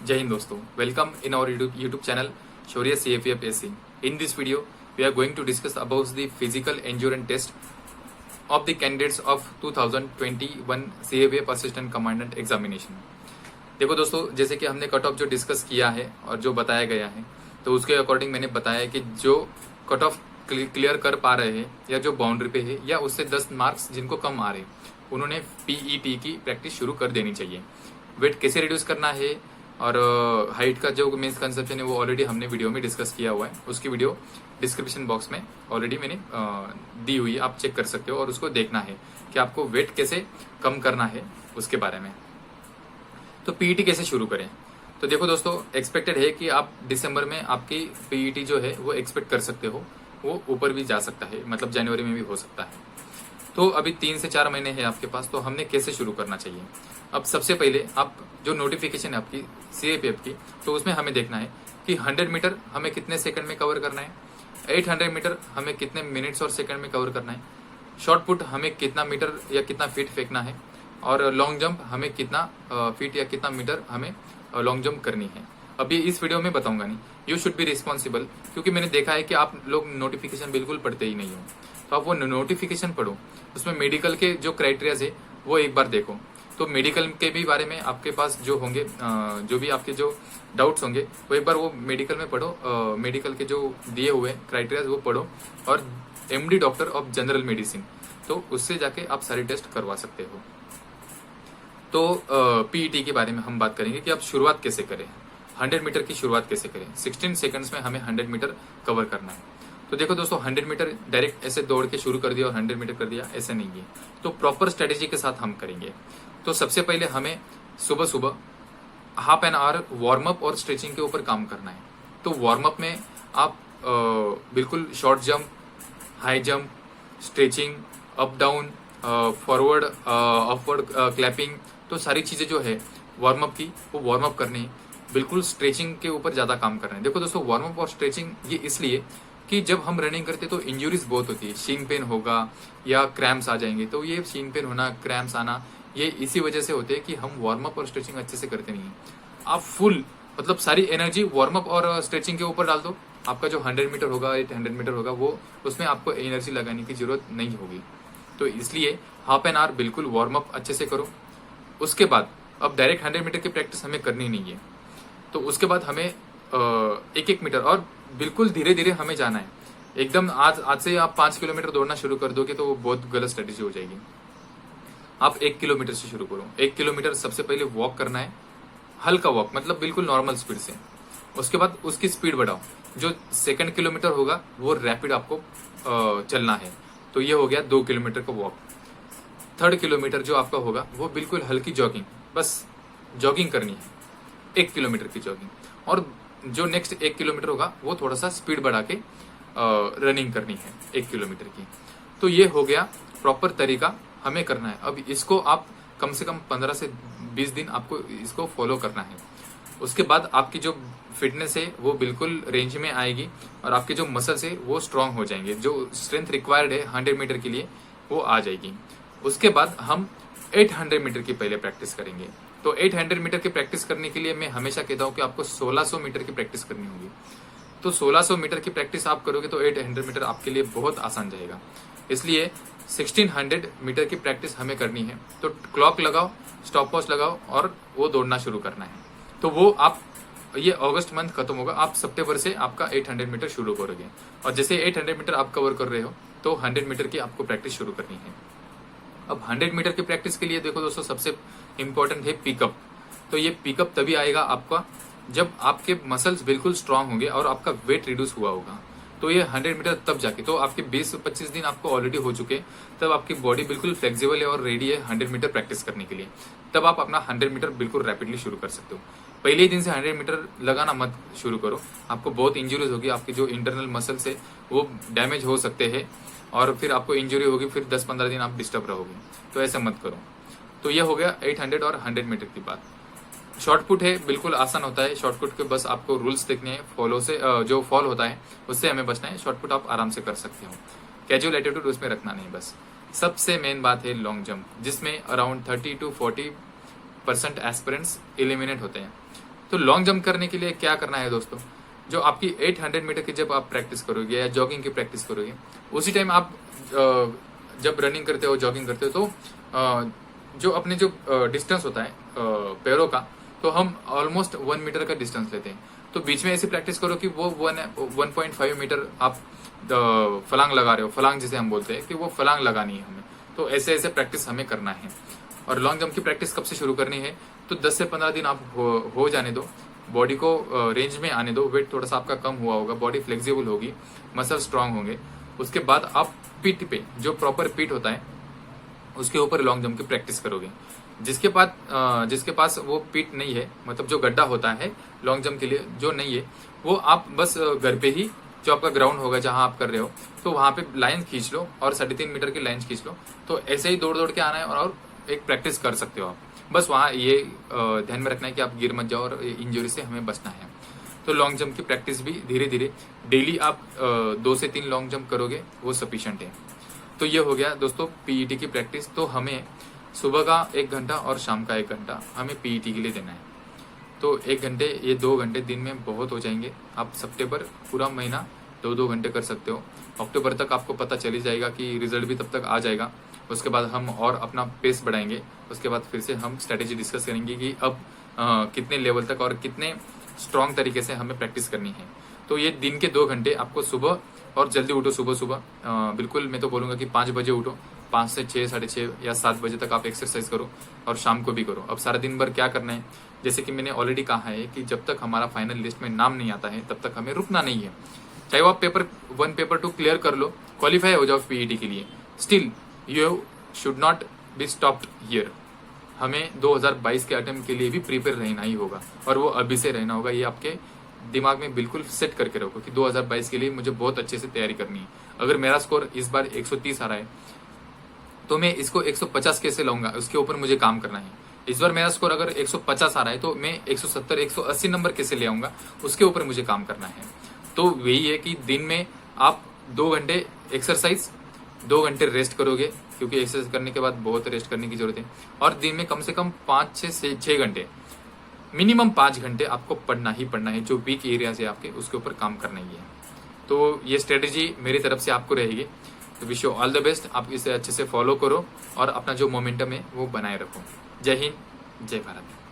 Jai Hind दोस्तों, welcome in our YouTube channel Shaurya CFF SC. In this video, we are going to discuss about the physical endurance test of the candidates of 2021 CFF Assistant Commandant Examination. देखो दोस्तों, जैसे कि हमने cut off जो discuss किया है और जो बताया गया है, तो उसके अकॉर्डिंग मैंने बताया कि जो कट ऑफ क्लियर कर पा रहे हैं या जो बाउंड्री पे है या उससे 10 मार्क्स जिनको कम आ रहे, उन्होंने पीईटी की प्रैक्टिस शुरू कर देनी चाहिए। वेट कैसे रिड्यूस करना है और हाइट का जो मेंस कंसेप्शन है वो ऑलरेडी हमने वीडियो में डिस्कस किया हुआ है। उसकी वीडियो डिस्क्रिप्शन बॉक्स में ऑलरेडी मैंने दी हुई है, आप चेक कर सकते हो और उसको देखना है कि आपको वेट कैसे कम करना है उसके बारे में। तो पीईटी कैसे शुरू करें? तो देखो दोस्तों, एक्सपेक्टेड है कि आप दिसंबर में आपकी पीईटी जो है वो एक्सपेक्ट कर सकते हो, वो ऊपर भी जा सकता है, मतलब जनवरी में भी हो सकता है। तो अभी 3 से 4 महीने हैं आपके पास, तो हमने कैसे शुरू करना चाहिए? अब सबसे पहले आप जो नोटिफिकेशन है आपकी सीएपीएफ की, तो उसमें हमें देखना है कि 100 मीटर हमें कितने सेकंड में कवर करना है, 800 मीटर हमें कितने मिनट्स और सेकंड में कवर करना है, शॉर्ट पुट हमें कितना मीटर या कितना फीट फेंकना है, और लॉन्ग जंप हमें कितना फीट या कितना मीटर हमें लॉन्ग जंप करनी है। अभी इस वीडियो में बताऊंगा नहीं, यू शुड बी रिस्पॉन्सिबल, क्योंकि मैंने देखा है कि आप लोग नोटिफिकेशन बिल्कुल पढ़ते ही नहीं हो। तो आप वो नोटिफिकेशन पढ़ो, उसमें मेडिकल के जो क्राइटेरियाज है वो एक बार देखो। तो मेडिकल के भी बारे में आपके पास जो होंगे, जो भी आपके जो डाउट्स होंगे, वो एक बार वो मेडिकल में पढ़ो, मेडिकल के जो दिए हुए क्राइटेरियाज वो पढ़ो, और MD doctor of general medicine, तो उससे जाके आप सारी टेस्ट करवा सकते हो। तो पीईटी के बारे में हम बात करेंगे कि आप शुरुआत कैसे करें, 100 मीटर की शुरुआत कैसे करें। 16 सेकंड्स में हमें 100 मीटर कवर करना है। तो देखो दोस्तों, 100 मीटर डायरेक्ट ऐसे दौड़ के शुरू कर दिया और 100 मीटर कर दिया, ऐसे नहीं है। तो प्रॉपर स्ट्रेटेजी के साथ हम करेंगे। तो सबसे पहले हमें सुबह सुबह half an hour warm up और स्ट्रेचिंग के ऊपर काम करना है। तो वार्म अप में आप बिल्कुल short jump, high jump, stretching, up down, forward, upward clapping, तो सारी चीजें जो है वार्म अप की, वो वार्म अप करनी है। बिल्कुल स्ट्रेचिंग के ऊपर ज्यादा काम करना है। देखो दोस्तों, वार्म अप और स्ट्रेचिंग ये इसलिए कि जब हम रनिंग करते तो इंजुरीज बहुत होती है, शीन पेन होगा या क्रैम्प्स आ जाएंगे। तो ये शीन पेन होना, क्रैम्प्स आना, ये इसी वजह से होते हैं कि हम वार्म अप और स्ट्रेचिंग अच्छे से करते नहीं है। आप फुल मतलब सारी एनर्जी वार्म अप और स्ट्रेचिंग के ऊपर डाल दो, आपका जो 100 मीटर होगा, 800 मीटर होगा, वो उसमें आपको एनर्जी लगाने की जरूरत नहीं होगी। तो इसलिए हाफ एन आवर बिल्कुल वार्म अप अच्छे से करो। उसके बाद अब डायरेक्ट 100 मीटर की प्रैक्टिस हमें करनी नहीं है। तो उसके बाद हमें 1-1 मीटर और बिल्कुल धीरे धीरे हमें जाना है। एकदम आज से आप 5 किलोमीटर दौड़ना शुरू कर दोगे तो वो बहुत गलत स्ट्रेटेजी हो जाएगी। आप 1 किलोमीटर से शुरू करो। 1 किलोमीटर सबसे पहले वॉक करना है, हल्का वॉक, मतलब बिल्कुल नॉर्मल स्पीड से। उसके बाद उसकी स्पीड बढ़ाओ। जो 2nd किलोमीटर होगा वो रैपिड आपको चलना है। तो ये हो गया 2 किलोमीटर का वॉक। 3rd किलोमीटर जो आपका होगा वो बिल्कुल हल्की जॉगिंग, बस जॉगिंग करनी है, 1 किलोमीटर की जॉगिंग। और जो नेक्स्ट 1 किलोमीटर होगा वो थोड़ा सा स्पीड बढ़ा के रनिंग करनी है 1 किलोमीटर की। तो ये हो गया प्रॉपर तरीका हमें करना है। अब इसको आप कम से कम 15 से 20 दिन आपको इसको फॉलो करना है। उसके बाद आपकी जो फिटनेस है वो बिल्कुल रेंज में आएगी और आपके जो मसल्स है वो स्ट्रांग हो जाएंगे। जो स्ट्रेंथ रिक्वायर्ड है 100 मीटर के लिए वो आ जाएगी। उसके बाद हम 800 मीटर की पहले प्रैक्टिस करेंगे। तो 800 मीटर की प्रैक्टिस करने के लिए मैं हमेशा कहता हूँ कि आपको 1600 मीटर की प्रैक्टिस करनी होगी। तो 1600 मीटर की प्रैक्टिस आप करोगे तो 800 मीटर आपके लिए बहुत आसान जाएगा। इसलिए 1600 मीटर की प्रैक्टिस हमें करनी है। तो क्लॉक लगाओ, स्टॉप वॉच लगाओ और वो दौड़ना शुरू करना है। तो वो आप, ये अगस्त मंथ खत्म होगा, आप सितंबर से आपका 800 मीटर शुरू करोगे। और जैसे 800 मीटर आप कवर कर रहे हो तो 100 मीटर की आपको प्रैक्टिस शुरू करनी है। अब 100 मीटर की प्रैक्टिस के लिए देखो दोस्तों, सबसे इंपॉर्टेंट है पिकअप। तो ये पिकअप तभी आएगा आपका जब आपके मसल्स बिल्कुल स्ट्रांग होंगे और आपका वेट रिड्यूस हुआ होगा। तो ये 100 मीटर तब जाके, तो आपके 20-25 दिन आपको ऑलरेडी हो चुके, तब आपकी बॉडी बिल्कुल फ्लेक्सिबल है और रेडी है 100 मीटर प्रैक्टिस करने के लिए। तब आप अपना 100 मीटर बिल्कुल रैपिडली शुरू कर सकते हो। पहले ही दिन से 100 मीटर लगाना मत शुरू करो, आपको बहुत इंजुरीज होगी, आपके जो इंटरनल मसल्स है वो डैमेज हो सकते हैं और फिर आपको इंजुरी होगी, फिर 10-15 दिन आप डिस्टर्ब रहोगे। तो ऐसा मत करो। तो ये हो गया 800 और 100 मीटर की बात। शॉर्ट पुट है, बिल्कुल आसान होता है। शॉर्ट पुट के बस आपको रूल्स देखने हैं, फॉलो से जो फॉल होता है उससे हमें बचना है। शॉर्ट पुट आप आराम से कर सकते हो, कैजुअल एटीट्यूड उसमें रखना नहीं बस। सबसे मेन बात है लॉन्ग जंप, जिसमें अराउंड 30 to 40% एस्पिरेंट्स एलिमिनेट होते हैं। तो लॉन्ग जंप करने के लिए क्या करना है दोस्तों, जो आपकी 800 मीटर की जब आप प्रैक्टिस करोगे या जॉगिंग की प्रैक्टिस करोगे, उसी टाइम आप जब रनिंग करते हो, जॉगिंग करते हो, तो जो अपने जो डिस्टेंस होता है पैरों का, तो हम ऑलमोस्ट 1 मीटर का डिस्टेंस लेते हैं। तो बीच में ऐसी प्रैक्टिस करो कि वो 1.5 मीटर आप फलांग लगा रहे हो, फलांग जिसे हम बोलते हैं कि वो फलांग लगानी है हमें। तो ऐसे ऐसे प्रैक्टिस हमें करना है। और लॉन्ग जंप की प्रैक्टिस कब से शुरू करनी है, तो 10 से 15 दिन आप हो जाने दो, बॉडी को रेंज में आने दो, वेट थोड़ा सा आपका कम हुआ होगा, बॉडी फ्लेक्सिबल होगी, मसल स्ट्रांग होंगे। उसके बाद आप पीठ पे, जो प्रॉपर पीठ होता है उसके ऊपर लॉन्ग जंप की प्रैक्टिस करोगे। जिसके पास वो पीठ नहीं है, मतलब जो गड्ढा होता है लॉन्ग जंप के लिए जो नहीं है, वो आप बस घर पे ही, जो आपका ग्राउंड होगा जहां आप कर रहे हो, तो वहां पे लाइन खींच लो और 3.5 मीटर की लाइन खींच लो। तो ऐसे ही दौड़ दौड़ के आना है और एक प्रैक्टिस कर सकते हो आप। बस वहां ये ध्यान में रखना है कि आप गिर मत जाओ और इंजरी से हमें बचना है। तो लॉन्ग जंप की प्रैक्टिस भी धीरे धीरे डेली आप 2 से 3 लॉन्ग जंप करोगे, वो सफिशिएंट है। तो ये हो गया दोस्तों पीईटी की प्रैक्टिस। तो हमें सुबह का 1 घंटा और शाम का 1 घंटा हमें पीईटी के लिए देना है। तो 1 घंटे, ये 2 घंटे दिन में बहुत हो जाएंगे। आप सितंबर पूरा महीना 2-2 घंटे कर सकते हो। अक्टूबर तक आपको पता चल ही जाएगा कि रिजल्ट भी तब तक आ जाएगा। उसके बाद हम और अपना पेस बढ़ाएंगे। उसके बाद फिर से हम स्ट्रेटेजी डिस्कस करेंगे कि अब कितने लेवल तक और कितने स्ट्रांग तरीके से हमें प्रैक्टिस करनी है। तो ये दिन के 2 घंटे आपको सुबह, और जल्दी उठो सुबह सुबह, बिल्कुल मैं तो बोलूंगा कि 5 बजे उठो, 5 से 6, 6:30 या 7 बजे तक आप एक्सरसाइज करो और शाम को भी करो। अब सारा दिन भर क्या करना है, जैसे कि मैंने ऑलरेडी कहा है कि जब तक हमारा फाइनल लिस्ट में नाम नहीं आता है तब तक हमें रुकना नहीं है। चाहे वो आप पेपर 1 पेपर 2 क्लियर कर लो, क्वालिफाई हो जाओ पीईटी के लिए, still you should not be stopped here. हमें 2022 के अटेम्प्ट के लिए भी प्रिपेयर रहना ही होगा, और वो अभी से रहना होगा। ये आपके दिमाग में बिल्कुल सेट करके रखो कि 2022 के लिए मुझे बहुत अच्छे से तैयारी करनी है। अगर मेरा स्कोर इस बार 130 आ रहा है तो मैं इसको 150 कैसे लाऊंगा, उसके ऊपर मुझे काम करना है। इस बार मेरा स्कोर अगर 150 आ रहा है तो मैं 170, 180 नंबर कैसे ले आऊंगा, उसके ऊपर मुझे काम करना है। तो वही है कि दिन में आप 2 घंटे एक्सरसाइज, 2 घंटे रेस्ट करोगे, क्योंकि एक्सरसाइज करने के बाद बहुत रेस्ट करने की जरूरत है। और दिन में कम से कम 5 से 6 घंटे, मिनिमम 5 घंटे आपको पढ़ना ही पढ़ना है। जो वीक एरिया है आपके, उसके ऊपर काम करना ही है। तो ये स्ट्रेटेजी मेरी तरफ से आपको रहेगी। तो wish you all the best. आप इसे अच्छे से फॉलो करो और अपना जो मोमेंटम है वो बनाए रखो। जय हिंद, जय भारत।